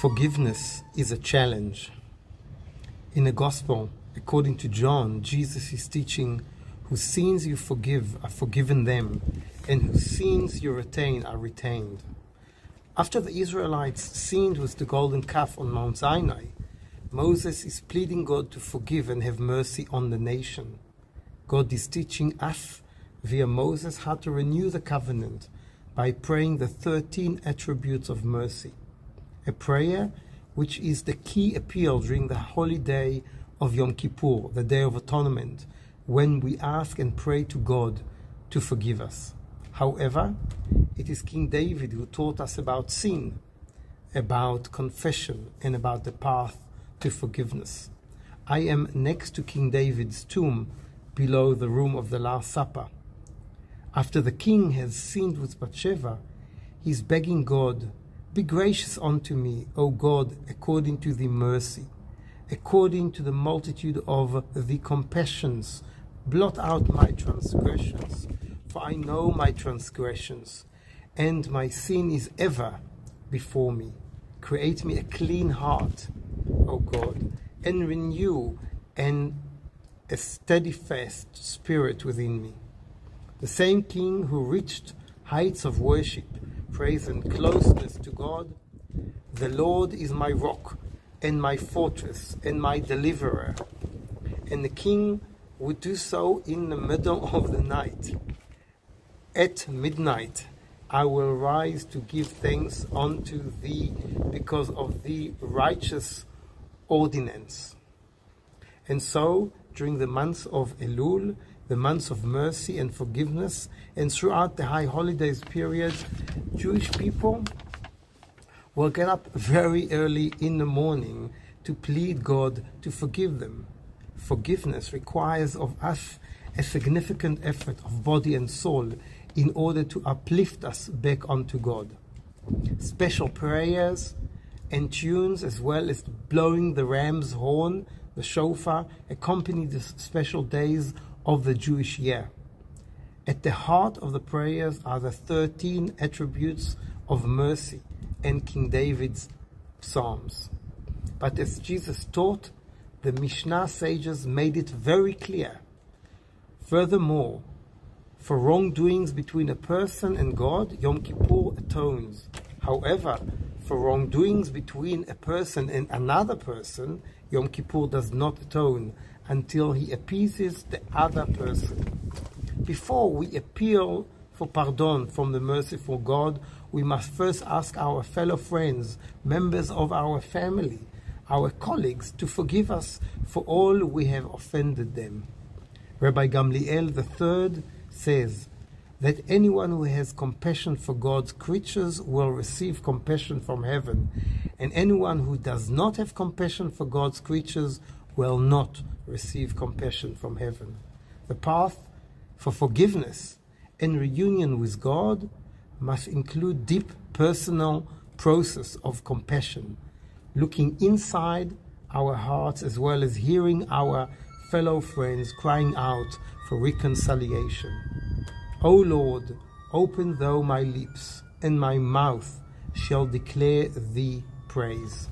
Forgiveness is a challenge. In the Gospel, according to John, Jesus is teaching, whose sins you forgive are forgiven them, and whose sins you retain are retained. After the Israelites sinned with the golden calf on Mount Sinai, Moses is pleading God to forgive and have mercy on the nation. God is teaching us via Moses how to renew the covenant by praying the 13 attributes of mercy. A prayer which is the key appeal during the holy day of Yom Kippur, the Day of Atonement, when we ask and pray to God to forgive us. However, it is King David who taught us about sin, about confession, and about the path to forgiveness. I am next to King David's tomb below the room of the Last Supper. After the king has sinned with Bathsheba, he is begging God, "Be gracious unto me, O God, according to the mercy, according to the multitude of the compassions. Blot out my transgressions, for I know my transgressions, and my sin is ever before me. Create me a clean heart, O God, and renew a steadfast spirit within me." The same king who reached heights of worship, praise, and closeness to God, "The Lord is my rock and my fortress and my deliverer." And the king would do so in the middle of the night. "At midnight I will rise to give thanks unto thee because of the righteous ordinance." And so, during the months of Elul, the months of mercy and forgiveness, and throughout the high holidays period, Jewish people will get up very early in the morning to plead God to forgive them. Forgiveness requires of us a significant effort of body and soul in order to uplift us back onto God. Special prayers and tunes, as well as blowing the ram's horn, the shofar, accompany the special days of the Jewish year. At the heart of the prayers are the 13 attributes of mercy and King David's psalms. But as Jesus taught, the Mishnah sages made it very clear. Furthermore, for wrongdoings between a person and God, Yom Kippur atones. However, for wrongdoings between a person and another person, Yom Kippur does not atone until he appeases the other person. Before we appeal for pardon from the merciful God, we must first ask our fellow friends, members of our family, our colleagues, to forgive us for all we have offended them. Rabbi Gamliel III says that anyone who has compassion for God's creatures will receive compassion from heaven, and anyone who does not have compassion for God's creatures will not receive compassion from heaven. The path for forgiveness and reunion with God must include deep personal process of compassion, looking inside our hearts as well as hearing our fellow friends crying out for reconciliation. O Lord, open thou my lips, and my mouth shall declare thee praise.